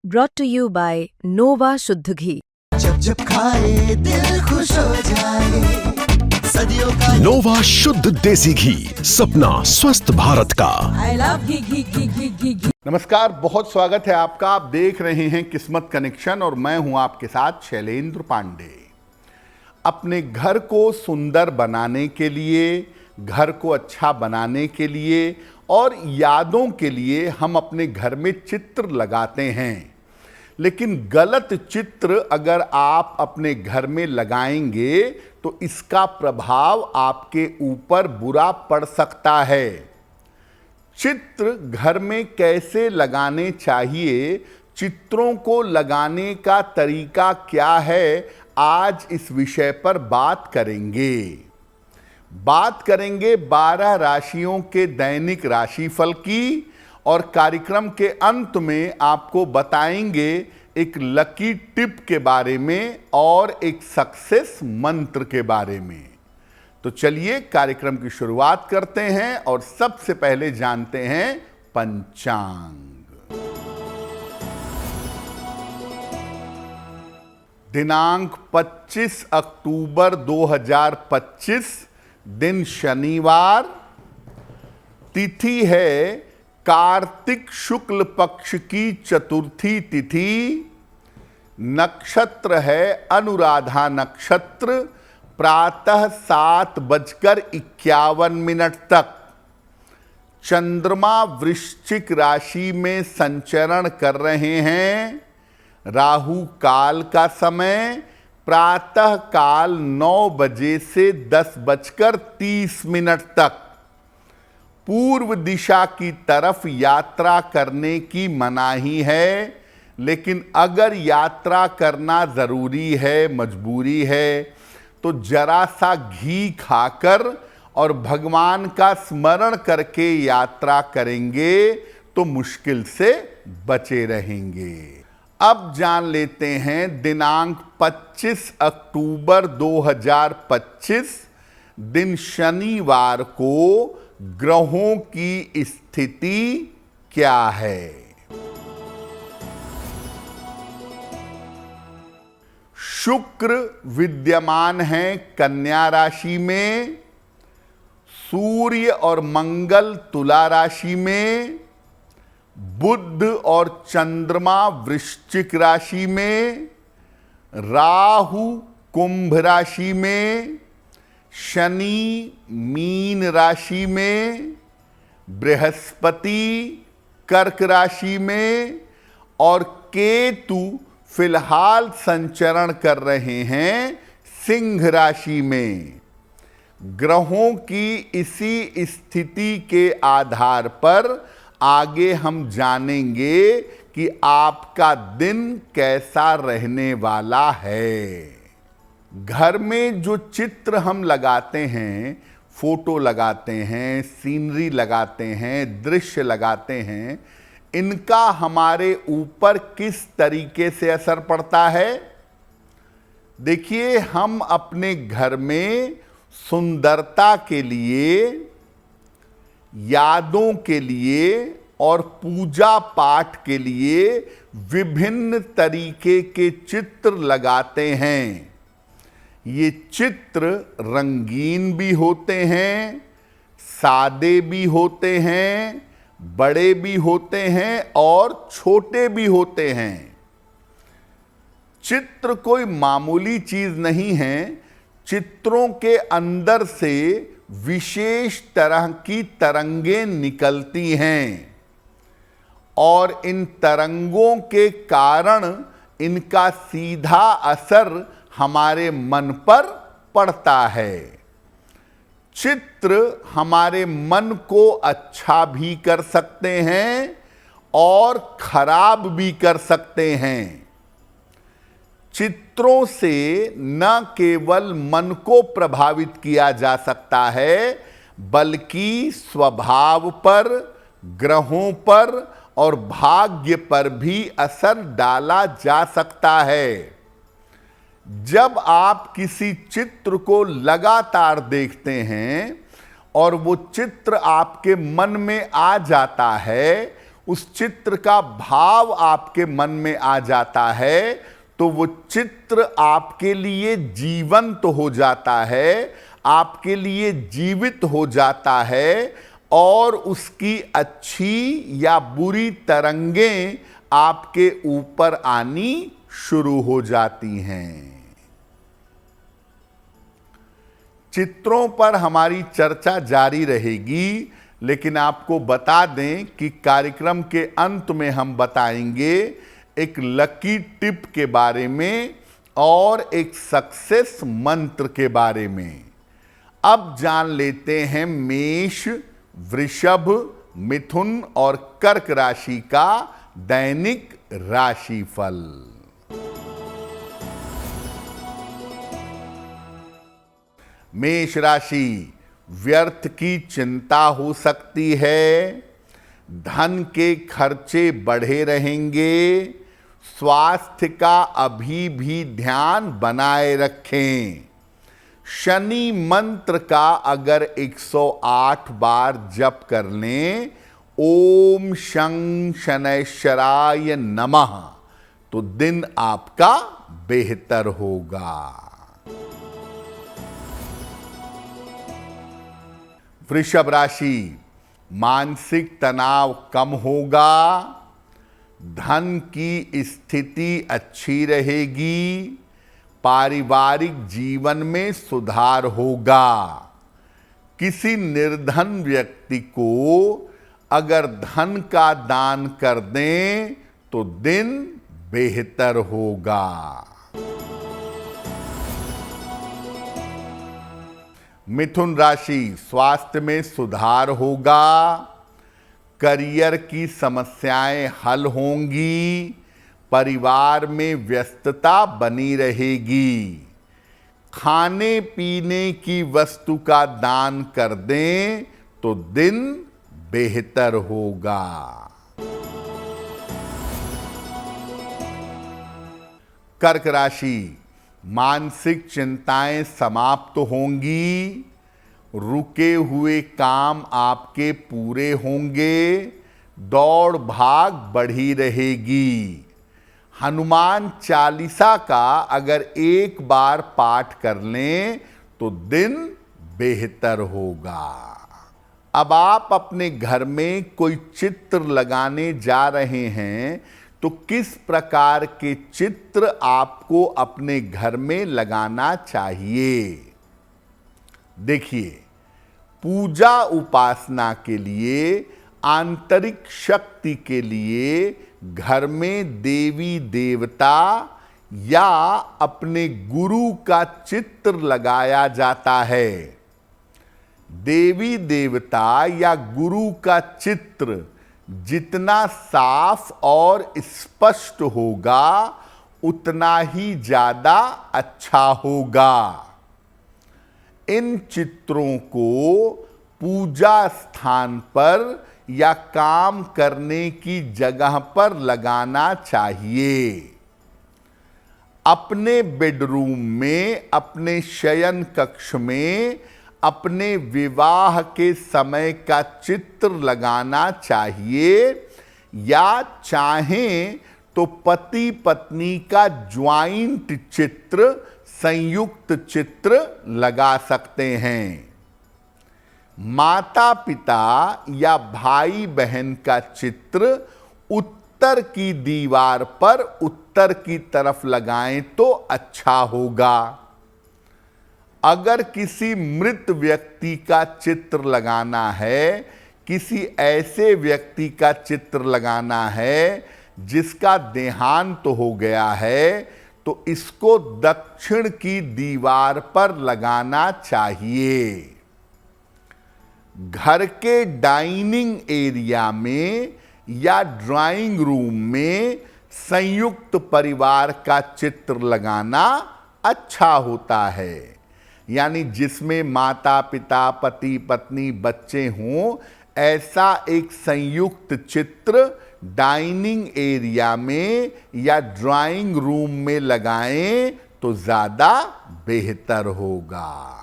brought to you by Nova शुद्ध घी। जब जब खाए दिल खुश हो जाए, सदियों का नोवा शुद्ध देसी घी, सपना स्वस्थ भारत का। I love घी। नमस्कार, बहुत स्वागत है आपका। आप देख रहे हैं किस्मत कनेक्शन और मैं हूं आपके साथ शैलेंद्र पांडे। अपने घर को सुंदर बनाने के लिए, घर को अच्छा बनाने के लिए और यादों के लिए हम अपने घर में चित्र लगाते हैं, लेकिन गलत चित्र अगर आप अपने घर में लगाएंगे तो इसका प्रभाव आपके ऊपर बुरा पड़ सकता है। चित्र घर में कैसे लगाने चाहिए, चित्रों को लगाने का तरीका क्या है, आज इस विषय पर बात करेंगे। 12 राशियों के दैनिक राशिफल की और कार्यक्रम के अंत में आपको बताएंगे एक लकी टिप के बारे में और एक सक्सेस मंत्र के बारे में। तो चलिए कार्यक्रम की शुरुआत करते हैं और सबसे पहले जानते हैं पंचांग। दिनांक 25 अक्टूबर 2025, दिन शनिवार, तिथि है कार्तिक शुक्ल पक्ष की चतुर्थी तिथि, नक्षत्र है अनुराधा नक्षत्र, प्रातः 7:51 तक। चंद्रमा वृश्चिक राशि में संचरण कर रहे हैं। राहु काल का समय प्रातः काल 9 बजे से 10:30 तक। पूर्व दिशा की तरफ यात्रा करने की मनाही है, लेकिन अगर यात्रा करना जरूरी है, मजबूरी है, तो जरा सा घी खाकर और भगवान का स्मरण करके यात्रा करेंगे तो मुश्किल से बचे रहेंगे। अब जान लेते हैं दिनांक 25 अक्टूबर 2025, दिन शनिवार को ग्रहों की स्थिति क्या है। शुक्र विद्यमान है कन्या राशि में, सूर्य और मंगल तुला राशि में, बुध और चंद्रमा वृश्चिक राशि में, राहु कुंभ राशि में, शनि मीन राशि में, बृहस्पति कर्क राशि में और केतु फिलहाल संचरण कर रहे हैं सिंह राशि में। ग्रहों की इसी स्थिति के आधार पर आगे हम जानेंगे कि आपका दिन कैसा रहने वाला है। घर में जो चित्र हम लगाते हैं, फोटो लगाते हैं, सीनरी लगाते हैं, दृश्य लगाते हैं, इनका हमारे ऊपर किस तरीके से असर पड़ता है। देखिए, हम अपने घर में सुंदरता के लिए, यादों के लिए और पूजा पाठ के लिए विभिन्न तरीके के चित्र लगाते हैं। ये चित्र रंगीन भी होते हैं, सादे भी होते हैं, बड़े भी होते हैं और छोटे भी होते हैं। चित्र कोई मामूली चीज नहीं है। चित्रों के अंदर से विशेष तरह की तरंगें निकलती हैं और इन तरंगों के कारण इनका सीधा असर हमारे मन पर पड़ता है। चित्र हमारे मन को अच्छा भी कर सकते हैं और खराब भी कर सकते हैं। चित्रों से न केवल मन को प्रभावित किया जा सकता है, बल्कि स्वभाव पर, ग्रहों पर और भाग्य पर भी असर डाला जा सकता है। जब आप किसी चित्र को लगातार देखते हैं और वो चित्र आपके मन में आ जाता है, उस चित्र का भाव आपके मन में आ जाता है तो वो चित्र आपके लिए जीवंत हो जाता है, आपके लिए जीवित हो जाता है और उसकी अच्छी या बुरी तरंगें आपके ऊपर आनी शुरू हो जाती हैं। चित्रों पर हमारी चर्चा जारी रहेगी, लेकिन आपको बता दें कि कार्यक्रम के अंत में हम बताएंगे एक लकी टिप के बारे में और एक सक्सेस मंत्र के बारे में। अब जान लेते हैं मेष, वृषभ, मिथुन और कर्क राशि का दैनिक राशिफल। मेष राशि, व्यर्थ की चिंता हो सकती है, धन के खर्चे बढ़े रहेंगे, स्वास्थ्य का अभी भी ध्यान बनाए रखें। शनि मंत्र का अगर 108 बार जप कर लें, ओम शं शनैश्चराय नमः, तो दिन आपका बेहतर होगा। वृषभ राशि, मानसिक तनाव कम होगा, धन की स्थिति अच्छी रहेगी, पारिवारिक जीवन में सुधार होगा। किसी निर्धन व्यक्ति को अगर धन का दान कर दें तो दिन बेहतर होगा। मिथुन राशि, स्वास्थ्य में सुधार होगा, करियर की समस्याएं हल होंगी, परिवार में व्यस्तता बनी रहेगी। खाने पीने की वस्तु का दान कर दें तो दिन बेहतर होगा। कर्क राशि, मानसिक चिंताएं समाप्त होंगी, रुके हुए काम आपके पूरे होंगे, दौड़ भाग बढ़ी रहेगी। हनुमान चालीसा का अगर एक बार पाठ कर लें तो दिन बेहतर होगा। अब आप अपने घर में कोई चित्र लगाने जा रहे हैं तो किस प्रकार के चित्र आपको अपने घर में लगाना चाहिए? देखिए, पूजा उपासना के लिए, आंतरिक शक्ति के लिए घर में देवी देवता या अपने गुरु का चित्र लगाया जाता है। देवी देवता या गुरु का चित्र जितना साफ और स्पष्ट होगा उतना ही ज्यादा अच्छा होगा। इन चित्रों को पूजा स्थान पर या काम करने की जगह पर लगाना चाहिए। अपने बेडरूम में, अपने शयन कक्ष में अपने विवाह के समय का चित्र लगाना चाहिए या चाहें तो पति पत्नी का ज्वाइंट चित्र, संयुक्त चित्र लगा सकते हैं। माता पिता या भाई बहन का चित्र उत्तर की दीवार पर उत्तर की तरफ लगाएं तो अच्छा होगा। अगर किसी मृत व्यक्ति का चित्र लगाना है, किसी ऐसे व्यक्ति का चित्र लगाना है जिसका देहांत हो गया है, तो इसको दक्षिण की दीवार पर लगाना चाहिए। घर के डाइनिंग एरिया में या ड्राइंग रूम में संयुक्त परिवार का चित्र लगाना अच्छा होता है। यानी जिसमें माता पिता, पति पत्नी, बच्चे हों, ऐसा एक संयुक्त चित्र डाइनिंग एरिया में या ड्राइंग रूम में लगाएं तो ज्यादा बेहतर होगा।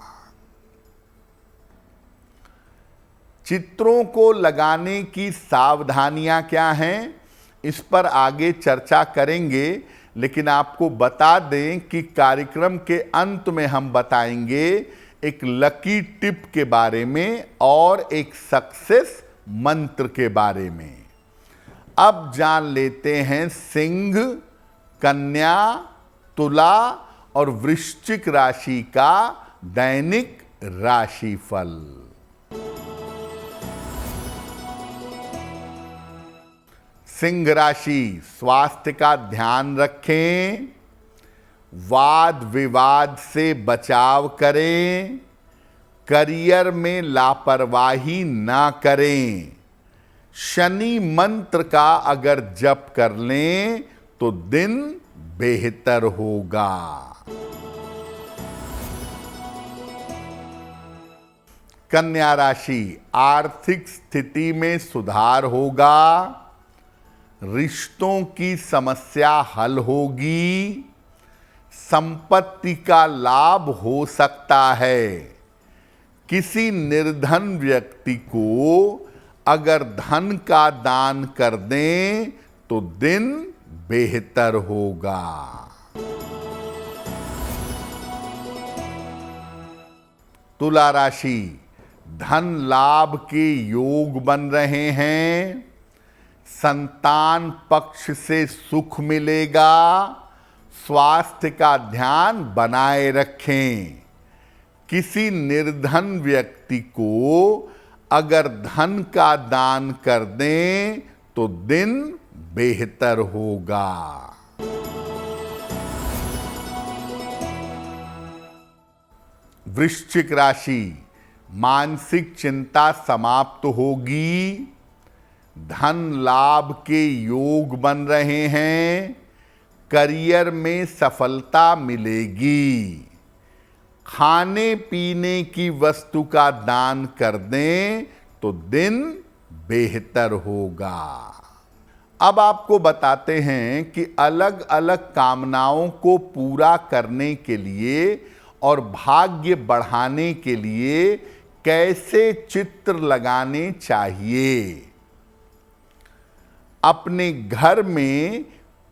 चित्रों को लगाने की सावधानियां क्या हैं, इस पर आगे चर्चा करेंगे, लेकिन आपको बता दें कि कार्यक्रम के अंत में हम बताएंगे एक लकी टिप के बारे में और एक सक्सेस मंत्र के बारे में। अब जान लेते हैं सिंह, कन्या, तुला और वृश्चिक राशि का दैनिक राशिफल। सिंह राशि, स्वास्थ्य का ध्यान रखें, वाद विवाद से बचाव करें, करियर में लापरवाही ना करें। शनि मंत्र का अगर जप कर लें तो दिन बेहतर होगा। कन्या राशि, आर्थिक स्थिति में सुधार होगा, रिश्तों की समस्या हल होगी, संपत्ति का लाभ हो सकता है। किसी निर्धन व्यक्ति को अगर धन का दान कर दें तो दिन बेहतर होगा। तुला राशि, धन लाभ के योग बन रहे हैं, संतान पक्ष से सुख मिलेगा, स्वास्थ्य का ध्यान बनाए रखें। किसी निर्धन व्यक्ति को अगर धन का दान कर दें तो दिन बेहतर होगा। वृश्चिक राशि, मानसिक चिंता समाप्त होगी, धन लाभ के योग बन रहे हैं, करियर में सफलता मिलेगी। खाने पीने की वस्तु का दान कर दें तो दिन बेहतर होगा। अब आपको बताते हैं कि अलग अलग कामनाओं को पूरा करने के लिए और भाग्य बढ़ाने के लिए कैसे चित्र लगाने चाहिए। अपने घर में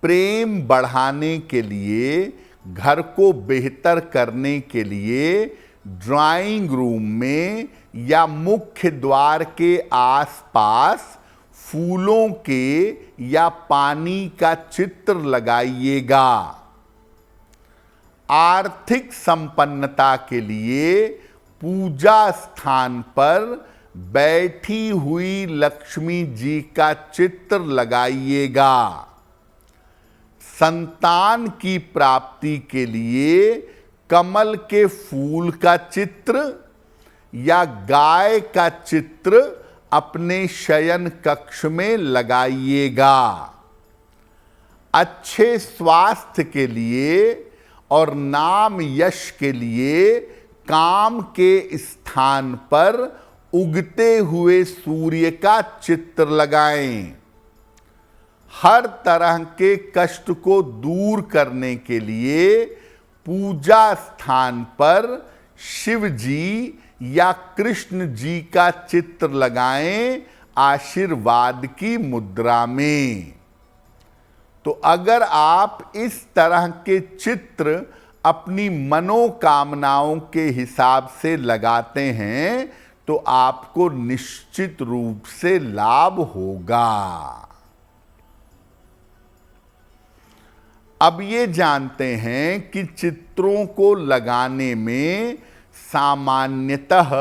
प्रेम बढ़ाने के लिए, घर को बेहतर करने के लिए ड्राइंग रूम में या मुख्य द्वार के आसपास फूलों के या पानी का चित्र लगाइएगा। आर्थिक संपन्नता के लिए पूजा स्थान पर बैठी हुई लक्ष्मी जी का चित्र लगाइएगा। संतान की प्राप्ति के लिए कमल के फूल का चित्र या गाय का चित्र अपने शयन कक्ष में लगाइएगा। अच्छे स्वास्थ्य के लिए और नाम यश के लिए काम के स्थान पर उगते हुए सूर्य का चित्र लगाएं। हर तरह के कष्ट को दूर करने के लिए पूजा स्थान पर शिव जी या कृष्ण जी का चित्र लगाएं आशीर्वाद की मुद्रा में। तो अगर आप इस तरह के चित्र अपनी मनोकामनाओं के हिसाब से लगाते हैं तो आपको निश्चित रूप से लाभ होगा। अब ये जानते हैं कि चित्रों को लगाने में सामान्यतः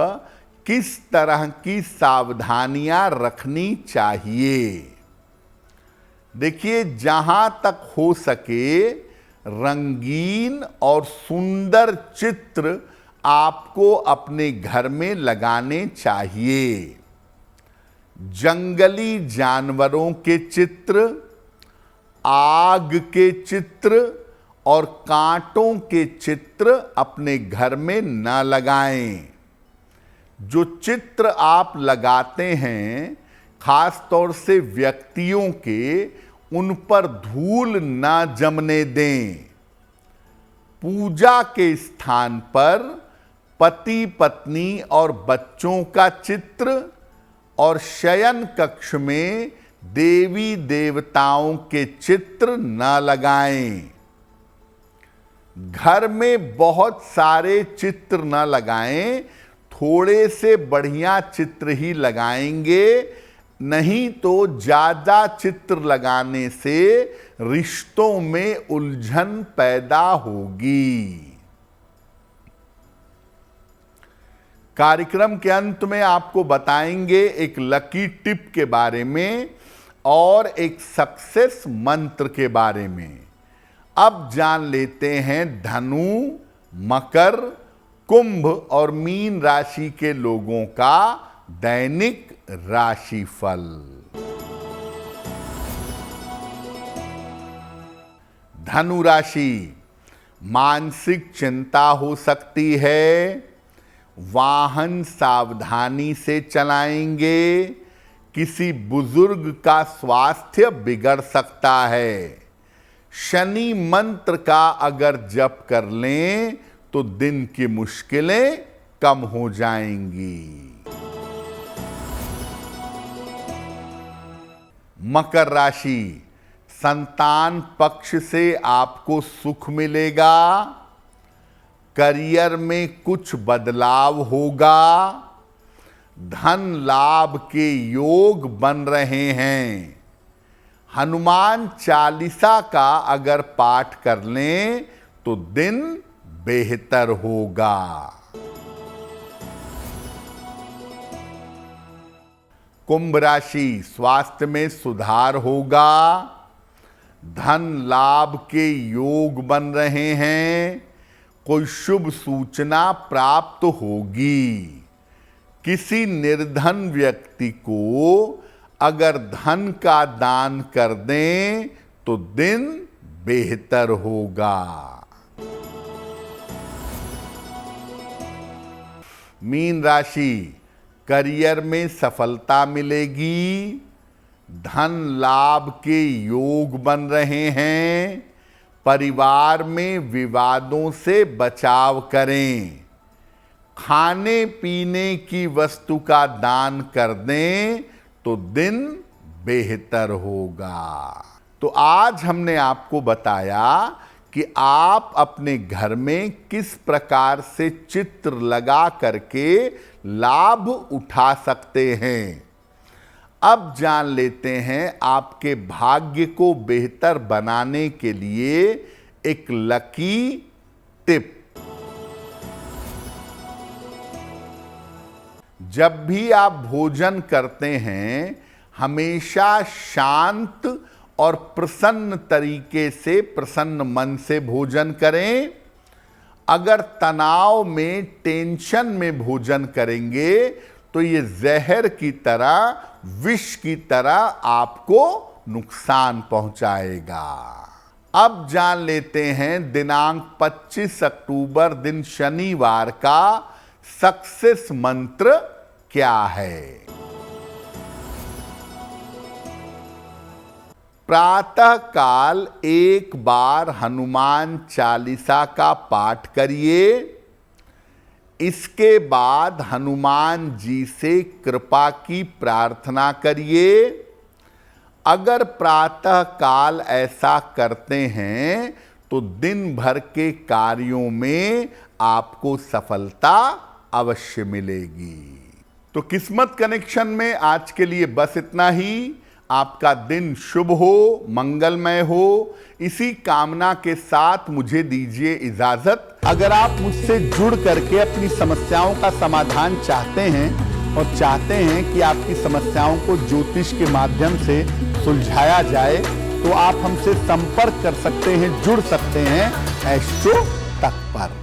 किस तरह की सावधानियां रखनी चाहिए। देखिए, जहां तक हो सके रंगीन और सुंदर चित्र आपको अपने घर में लगाने चाहिए। जंगली जानवरों के चित्र, आग के चित्र और कांटों के चित्र अपने घर में न लगाएं। जो चित्र आप लगाते हैं, खास तौर से व्यक्तियों के, उन पर धूल न जमने दें। पूजा के स्थान पर पति पत्नी और बच्चों का चित्र, और शयन कक्ष में देवी देवताओं के चित्र न लगाएं। घर में बहुत सारे चित्र न लगाएं, थोड़े से बढ़िया चित्र ही लगाएंगे, नहीं तो ज्यादा चित्र लगाने से रिश्तों में उलझन पैदा होगी। कार्यक्रम के अंत में आपको बताएंगे एक लकी टिप के बारे में और एक सक्सेस मंत्र के बारे में। अब जान लेते हैं धनु, मकर, कुंभ और मीन राशि के लोगों का दैनिक राशिफल। धनु राशि, मानसिक चिंता हो सकती है, वाहन सावधानी से चलाएंगे, किसी बुजुर्ग का स्वास्थ्य बिगड़ सकता है। शनि मंत्र का अगर जप कर लें तो दिन की मुश्किलें कम हो जाएंगी। मकर राशि, संतान पक्ष से आपको सुख मिलेगा, करियर में कुछ बदलाव होगा, धन लाभ के योग बन रहे हैं। हनुमान चालीसा का अगर पाठ कर लें तो दिन बेहतर होगा। कुंभ राशि, स्वास्थ्य में सुधार होगा, धन लाभ के योग बन रहे हैं, कोई शुभ सूचना प्राप्त होगी। किसी निर्धन व्यक्ति को अगर धन का दान कर दें तो दिन बेहतर होगा। मीन राशि, करियर में सफलता मिलेगी, धन लाभ के योग बन रहे हैं, परिवार में विवादों से बचाव करें, खाने पीने की वस्तु का दान कर दें तो दिन बेहतर होगा। तो आज हमने आपको बताया कि आप अपने घर में किस प्रकार से चित्र लगा करके लाभ उठा सकते हैं। अब जान लेते हैं आपके भाग्य को बेहतर बनाने के लिए एक लकी टिप। जब भी आप भोजन करते हैं हमेशा शांत और प्रसन्न तरीके से, प्रसन्न मन से भोजन करें। अगर तनाव में, टेंशन में भोजन करेंगे तो ये जहर की तरह, विष की तरह आपको नुकसान पहुंचाएगा। अब जान लेते हैं दिनांक 25 अक्टूबर दिन शनिवार का सक्सेस मंत्र क्या है। प्रातः काल एक बार हनुमान चालीसा का पाठ करिए, इसके बाद हनुमान जी से कृपा की प्रार्थना करिए। अगर प्रातः काल ऐसा करते हैं तो दिन भर के कार्यों में आपको सफलता अवश्य मिलेगी। तो किस्मत कनेक्शन में आज के लिए बस इतना ही। आपका दिन शुभ हो, मंगलमय हो, इसी कामना के साथ मुझे दीजिए इजाजत। अगर आप मुझसे जुड़ करके अपनी समस्याओं का समाधान चाहते हैं और चाहते हैं कि आपकी समस्याओं को ज्योतिष के माध्यम से सुलझाया जाए तो आप हमसे संपर्क कर सकते हैं, जुड़ सकते हैं एस्ट्रो तक पर।